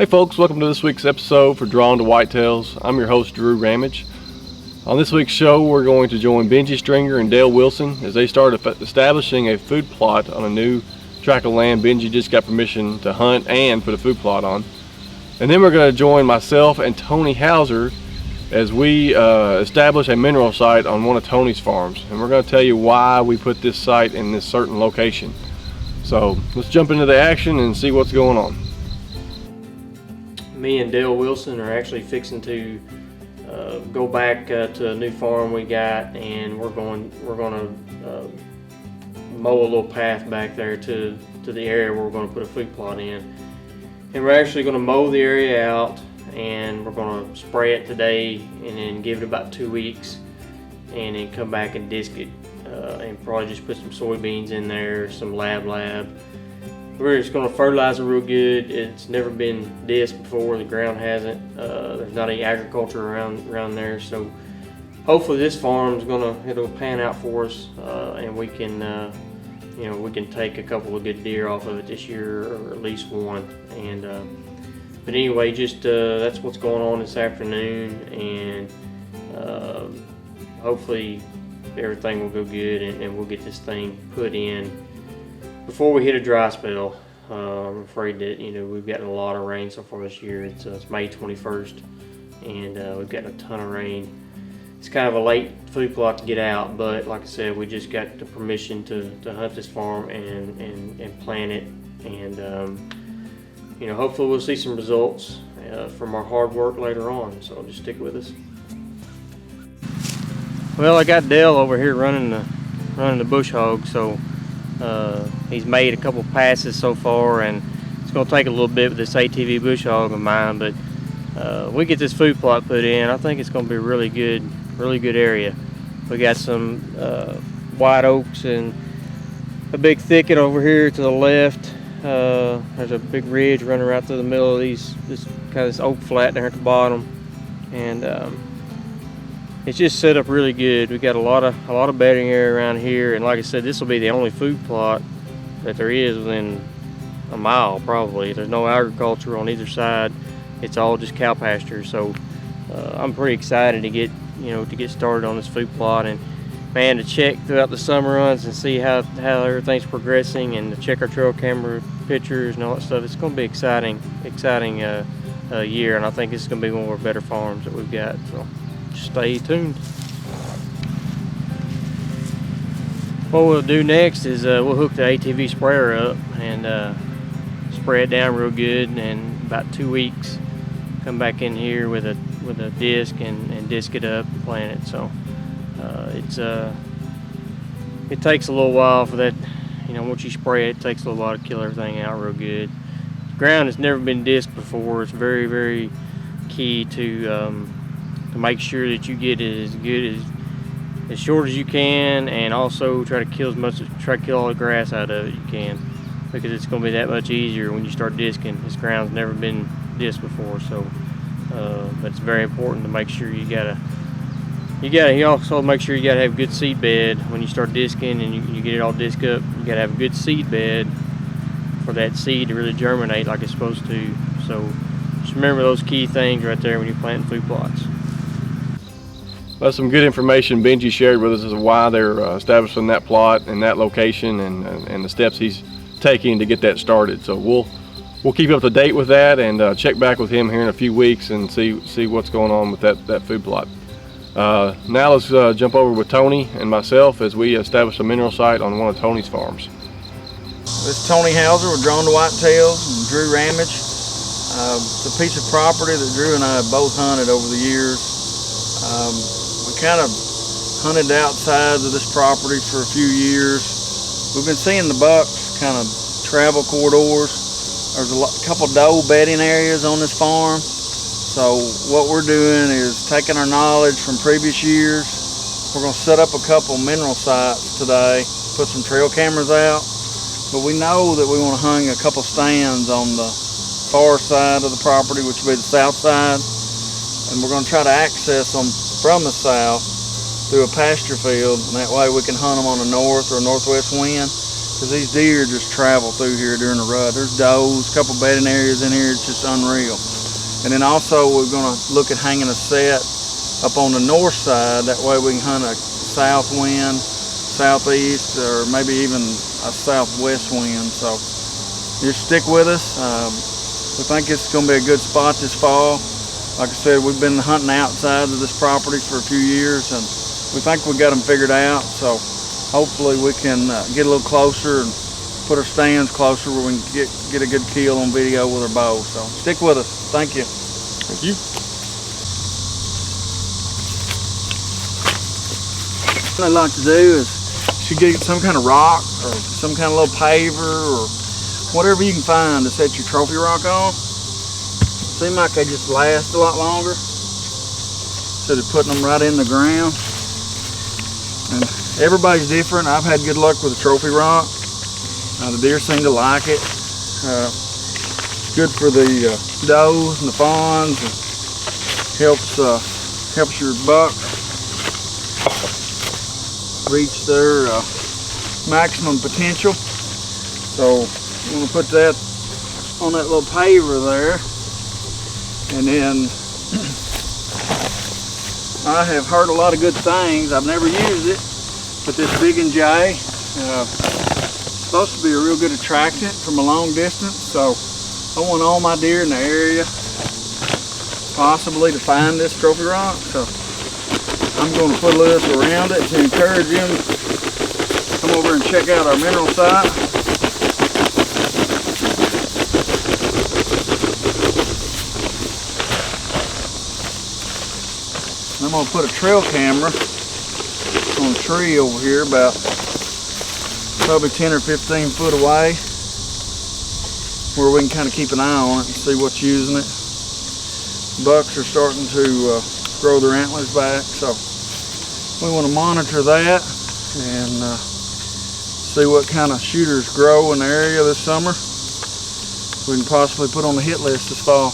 Hey folks, welcome to this week's episode for Drawn to Whitetails. I'm your host, Drew Ramage. On this week's show, we're going to join Benji Stringer and Dale Wilson as they start establishing a food plot on a new tract of land Benji just got permission to hunt and put a food plot on. And then we're going to join myself and Tony Hauser as we establish a mineral site on one of Tony's farms. And we're going to tell you why we put this site in this certain location. So let's jump into the action and see what's going on. Me and Dale Wilson are actually fixing to go back to a new farm we got, and we're going to mow a little path back there to the area where we're going to put a food plot in. And we're actually going to mow the area out, and we're going to spray it today, and then give it about 2 weeks, and then come back and disc it, and probably just put some soybeans in there, some lab. We're just going to fertilize it real good. It's never been disked before. The ground hasn't. There's not any agriculture around there, so hopefully this farm's it'll pan out for us, and we can we can take a couple of good deer off of it this year, or at least one. And but anyway, just that's what's going on this afternoon, and hopefully everything will go good, and we'll get this thing put in before we hit a dry spell. I'm afraid that we've gotten a lot of rain so far this year. It's May 21st, and we've gotten a ton of rain. It's kind of a late food plot to get out, but like I said, we just got the permission to hunt this farm and plant it, and hopefully we'll see some results from our hard work later on. So just stick with us. Well, I got Dale over here running the bush hog, so he's made a couple passes so far, and it's going to take a little bit with this ATV bush hog of mine, but we get this food plot put in. I think it's going to be a really good area. We got some white oaks and a big thicket over here to the left. There's a big ridge running right through the middle of this oak flat there at the bottom, and it's just set up really good. We got a lot of bedding area around here, and like I said, this will be the only food plot that there is within a mile probably. There's no agriculture on either side. It's all just cow pasture. So I'm pretty excited to get started on this food plot, and man, to check throughout the summer runs and see how everything's progressing, and to check our trail camera pictures and all that stuff. It's going to be exciting year, and I think this is going to be one of our better farms that we've got. So stay tuned. What we'll do next is we'll hook the ATV sprayer up and spray it down real good, and in about 2 weeks come back in here with a disc and disc it up and plant it. So it takes a little while for that. Once you spray it, it takes a little while to kill everything out real good. The ground has never been disked before. It's very, very key to make sure that you get it as good as short as you can, and also try to kill all the grass out of it you can, because it's going to be that much easier when you start disking. This ground's never been disked before, so but it's very important to make sure you also make sure you gotta have good seed bed when you start disking, and you get it all disked up. You gotta have a good seed bed for that seed to really germinate like it's supposed to. So just remember those key things right there when you're planting food plots. That's some good information Benji shared with us as to why they're establishing that plot and that location, and the steps he's taking to get that started. So we'll keep up to date with that, and check back with him here in a few weeks and see what's going on with that food plot. Now let's jump over with Tony and myself as we establish a mineral site on one of Tony's farms. This is Tony Hauser with Drawn to Whitetails and Drew Ramage. It's a piece of property that Drew and I have both hunted over the years. We kind of hunted the outsides of this property for a few years. We've been seeing the bucks kind of travel corridors. There's a couple doe bedding areas on this farm. So what we're doing is taking our knowledge from previous years. We're going to set up a couple mineral sites today, put some trail cameras out. But we know that we want to hang a couple stands on the far side of the property, which will be the south side. And we're going to try to access them from the south through a pasture field, and that way we can hunt them on a north or a northwest wind because these deer just travel through here during the rut. There's does, a couple bedding areas in here. It's just unreal. And then also we're going to look at hanging a set up on the north side. That way we can hunt a south wind, southeast, or maybe even a southwest wind. So just stick with us. We think it's going to be a good spot this fall. Like I said, we've been hunting outside of this property for a few years, and we think we got them figured out. So hopefully we can get a little closer and put our stands closer where we can get a good kill on video with our bow. So stick with us. Thank you. Thank you. What I'd like to do is should get some kind of rock or some kind of little paver or whatever you can find to set your trophy rock on. Seem like they just last a lot longer instead of putting them right in the ground. And everybody's different. I've had good luck with the trophy rock. The deer seem to like it. Good for the does and the fawns. And helps your buck reach their maximum potential. So you want to put that on that little paver there. And then I have heard a lot of good things. I've never used it, but this Big and J supposed to be a real good attractant from a long distance. So I want all my deer in the area possibly to find this trophy rock. So I'm going to put a little around it to encourage them to come over and check out our mineral site. I'm going to put a trail camera on a tree over here about probably 10 or 15 foot away where we can kind of keep an eye on it and see what's using it. Bucks are starting to grow their antlers back, so we want to monitor that and see what kind of shooters grow in the area this summer. We can possibly put on the hit list this fall.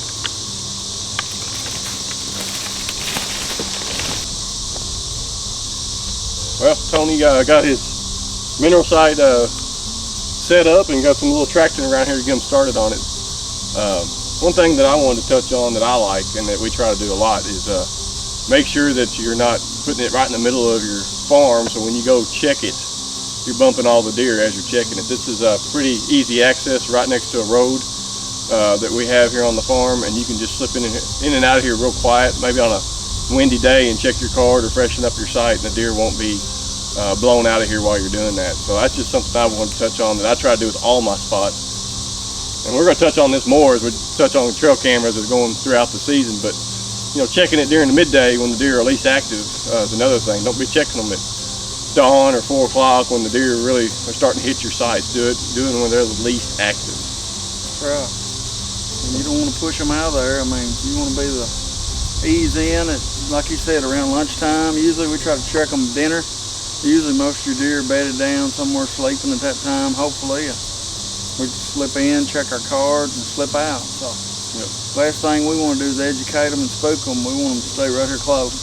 Well, Tony got his mineral site set up and got some little traction around here to get him started on it. One thing that I wanted to touch on that I like and that we try to do a lot is make sure that you're not putting it right in the middle of your farm, so when you go check it, you're bumping all the deer as you're checking it. This is a pretty easy access right next to a road that we have here on the farm, and you can just slip in and out of here real quiet, maybe on a windy day, and check your card or freshen up your sight, and the deer won't be blown out of here while you're doing that. So that's just something I wanted to touch on that I try to do with all my spots. And we're going to touch on this more as we touch on trail cameras as going throughout the season, but you know, checking it during the midday when the deer are least active is another thing. Don't be checking them at dawn or 4 o'clock when the deer really are starting to hit your sights. Do it when they're the least active. Right. And you don't want to push them out of there. I mean, you want to be the ease in at, like you said, around lunchtime. Usually we try to check them dinner. Usually most of your deer are bedded down somewhere sleeping at that time, hopefully. We slip in, check our cards, and slip out. So last thing we want to do is educate them and spook them. We want them to stay right here close.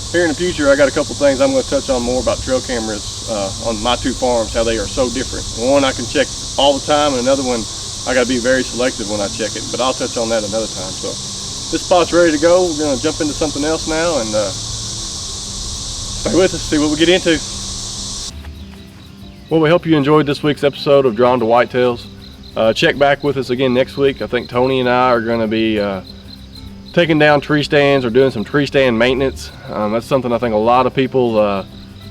Here in the future, I got a couple things I'm going to touch on more about trail cameras on my 2 farms, how they are so different. One I can check all the time, and another one I got to be very selective when I check it, but I'll touch on that another time. So this spot's ready to go. We're going to jump into something else now, and stay with us, see what we get into. Well, we hope you enjoyed this week's episode of Drawn to Whitetails. Check back with us again next week. I think Tony and I are going to be taking down tree stands or doing some tree stand maintenance. That's something I think a lot of people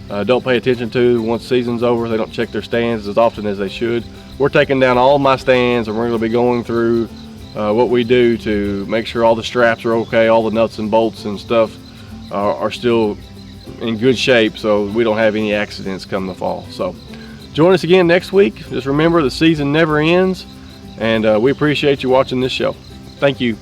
don't pay attention to. Once season's over, they don't check their stands as often as they should. We're taking down all my stands, and we're going to be going through what we do to make sure all the straps are okay, all the nuts and bolts and stuff are still in good shape, so we don't have any accidents come the fall. So join us again next week. Just remember, the season never ends, and we appreciate you watching this show. Thank you.